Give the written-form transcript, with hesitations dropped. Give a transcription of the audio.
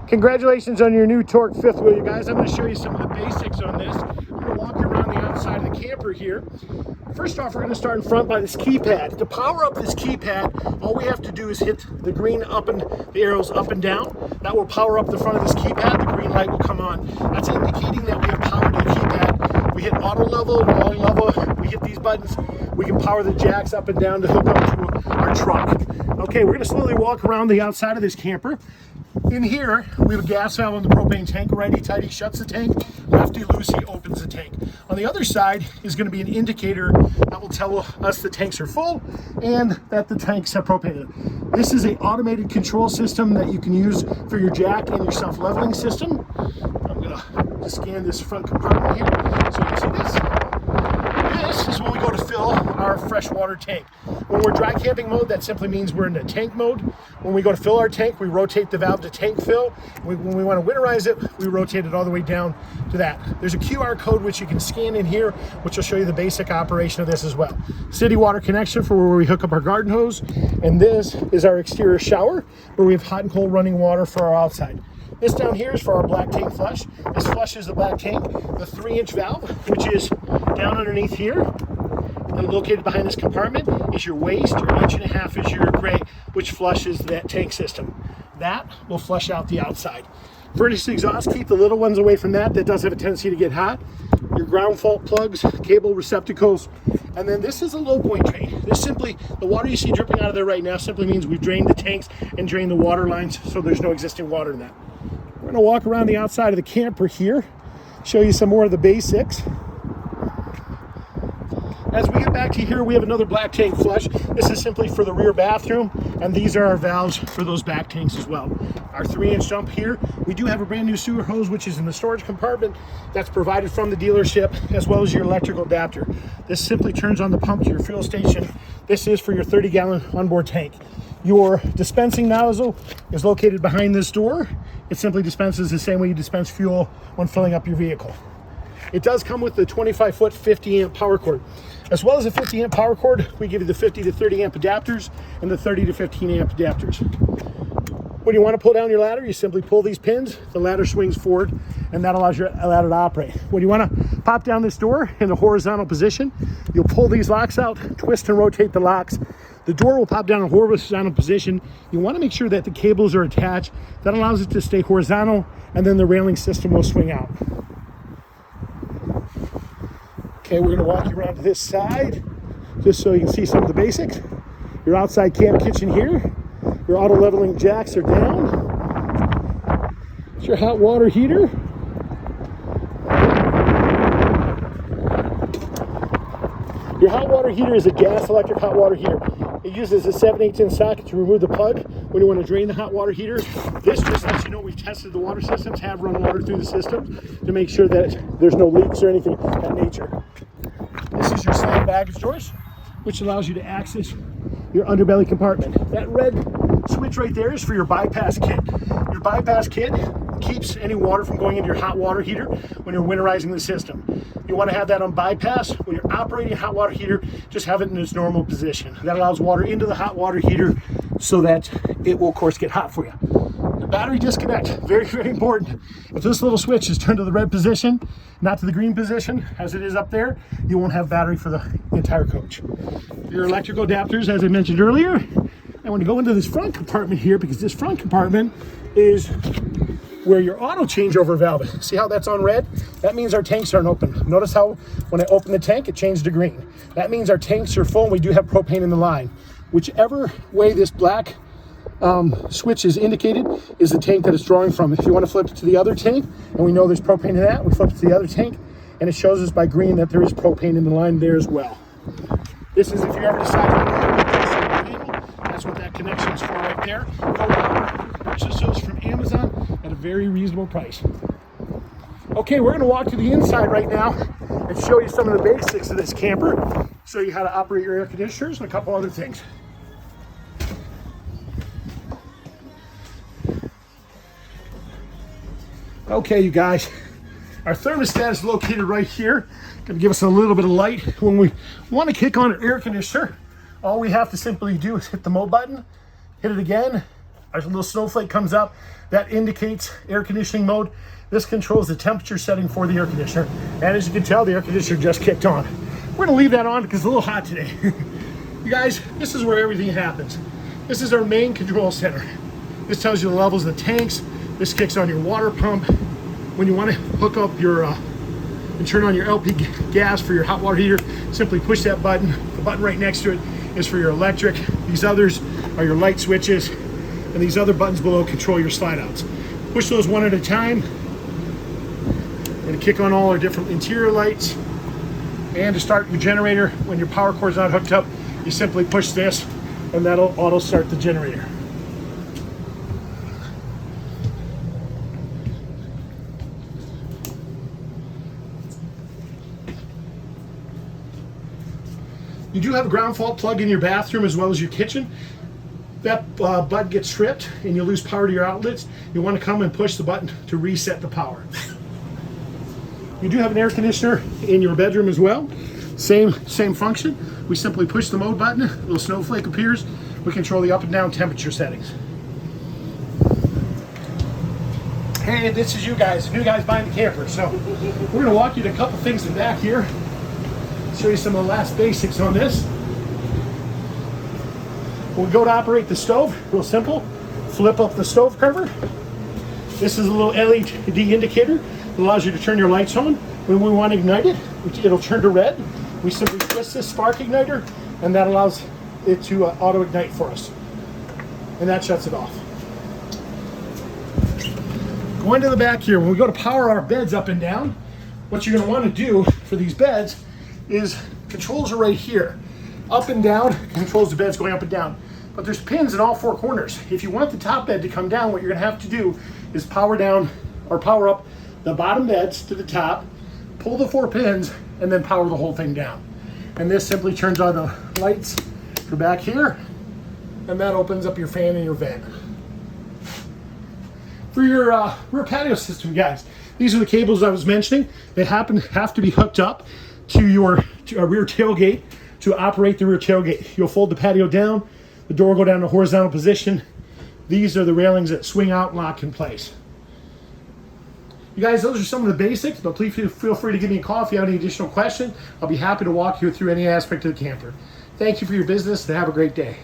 Congratulations on your new torque fifth wheel, you guys. I'm going to show you some of the basics on this. I'm going to walk you around the outside of the camper here. First off, we're going to start in front by this keypad. To power up this keypad, all we have to do is hit the green up and the arrows up and down. That will power up the front of this keypad. The green light will come on. That's indicating that we have power to the keypad. We hit auto level, rolling level. We hit these buttons. We can power the jacks up and down to hook up to our truck. Okay, we're going to slowly walk around the outside of this camper. In here, we have a gas valve on the propane tank. Righty-tighty shuts the tank. Lefty-loosey opens the tank. On the other side is going to be an indicator that will tell us the tanks are full and that the tanks have propane in it. This is an automated control system that you can use for your jack and your self-leveling system. I'm going to just scan this front compartment here so you can see this. This is when we go to fill our freshwater tank. When we're dry camping mode, that simply means we're in the tank mode. When we go to fill our tank, we rotate the valve to tank fill. When we want to winterize it, we rotate it all the way down to that. There's a QR code which you can scan in here, which will show you the basic operation of this as well. City water connection for where we hook up our garden hose. And this is our exterior shower, where we have hot and cold running water for our outside. This down here is for our black tank flush. This flushes the black tank. The 3-inch valve, which is down underneath here, and located behind this compartment, is your waste. Your 1.5 inch is your gray, which flushes that tank system. That will flush out the outside. Furnace exhaust, keep the little ones away from that. That does have a tendency to get hot. Your ground fault plugs, cable receptacles, and then this is a low point drain. This simply, the water you see dripping out of there right now simply means we've drained the tanks and drained the water lines, so there's no existing water in that. We're going to walk around the outside of the camper here, show you some more of the basics. As we get back to here, we have another black tank flush. This is simply for the rear bathroom, and these are our valves for those back tanks as well. Our 3-inch dump here. We do have a brand new sewer hose, which is in the storage compartment that's provided from the dealership, as well as your electrical adapter. This simply turns on the pump to your fuel station. This is for your 30-gallon onboard tank. Your dispensing nozzle is located behind this door. It simply dispenses the same way you dispense fuel when filling up your vehicle. It does come with the 25-foot 50-amp power cord. As well as a 50-amp power cord, we give you the 50 to 30-amp adapters and the 30 to 15-amp adapters. When you want to pull down your ladder, you simply pull these pins, the ladder swings forward, and that allows your ladder to operate. When you want to pop down this door in a horizontal position, you'll pull these locks out, twist and rotate the locks. The door will pop down in a horizontal position. You want to make sure that the cables are attached. That allows it to stay horizontal, and then the railing system will swing out. Okay, we're going to walk you around to this side just so you can see some of the basics. Your outside camp kitchen here. Your auto leveling jacks are down. It's your hot water heater. Your hot water heater is a gas electric hot water heater. It uses a 7/8" socket to remove the plug when you want to drain the hot water heater. This just lets you know we've tested the water systems, have run water through the system to make sure that there's no leaks or anything of that nature. This is your slam baggage doors, which allows you to access your underbelly compartment. That red switch right there is for your bypass kit. Your bypass kit keeps any water from going into your hot water heater when you're winterizing the system. You want to have that on bypass. When you're operating a hot water heater, just have it in its normal position. That allows water into the hot water heater so that it will, of course, get hot for you. The battery disconnect, very, very important. If this little switch is turned to the red position, not to the green position, as it is up there, you won't have battery for the entire coach. Your electrical adapters, as I mentioned earlier. I want to go into this front compartment here because this front compartment is where your auto changeover valve is. See how that's on red? That means our tanks aren't open. Notice how when I open the tank, it changed to green. That means our tanks are full and we do have propane in the line. Whichever way this black switch is indicated is the tank that it's drawing from. If you want to flip it to the other tank, and we know there's propane in that, we flip it to the other tank, and it shows us by green that there is propane in the line there as well. This is if you ever decide to hook this panel, that's what that connection is for right there. Purchase those from Amazon at a very reasonable price. Okay, we're going to walk to the inside right now and show you some of the basics of this camper. Show you how to operate your air conditioners and a couple other things. Okay, you guys, our thermostat is located right here. Going to give us a little bit of light. When we want to kick on an air conditioner, all we have to simply do is hit the mode button, hit it again, a little snowflake comes up. That indicates air conditioning mode. This controls the temperature setting for the air conditioner. And as you can tell, the air conditioner just kicked on. We're gonna leave that on because it's a little hot today. You guys, this is where everything happens. This is our main control center. This tells you the levels of the tanks. This kicks on your water pump. When you want to hook up your and turn on your LP gas for your hot water heater, simply push that button. The button right next to it is for your electric. These others are your light switches, and these other buttons below control your slide outs. Push those one at a time. We're going to kick on all our different interior lights. And to start your generator, when your power cord is not hooked up, you simply push this and that'll auto start the generator. You do have a ground fault plug in your bathroom as well as your kitchen. That button gets tripped and you lose power to your outlets. You want to come and push the button to reset the power. You do have an air conditioner in your bedroom as well. Same function. We simply push the mode button, a little snowflake appears. We control the up and down temperature settings. Hey, this is you guys, new guys buying the camper. So we're gonna walk you to a couple things in back here. Show you some of the last basics on this. When we go to operate the stove, real simple. Flip up the stove cover. This is a little LED indicator that allows you to turn your lights on. When we want to ignite it, it'll turn to red. We simply twist this spark igniter, and that allows it to auto ignite for us. And that shuts it off. Going to the back here, when we go to power our beds up and down, what you're going to want to do for these beds is controls are right here. Up and down controls the beds going up and down. But there's pins in all four corners. If you want the top bed to come down, what you're going to have to do is power down or power up the bottom beds to the top, pull the 4 pins, and then power the whole thing down. And this simply turns on the lights for back here, and that opens up your fan and your vent. For your rear patio system, guys, these are the cables I was mentioning. They have to be hooked up to your rear tailgate to operate the rear tailgate. You'll fold the patio down, the door will go down to horizontal position. These are the railings that swing out and lock in place. You guys, those are some of the basics, but please feel free to give me a call if you have any additional questions. I'll be happy to walk you through any aspect of the camper. Thank you for your business and have a great day.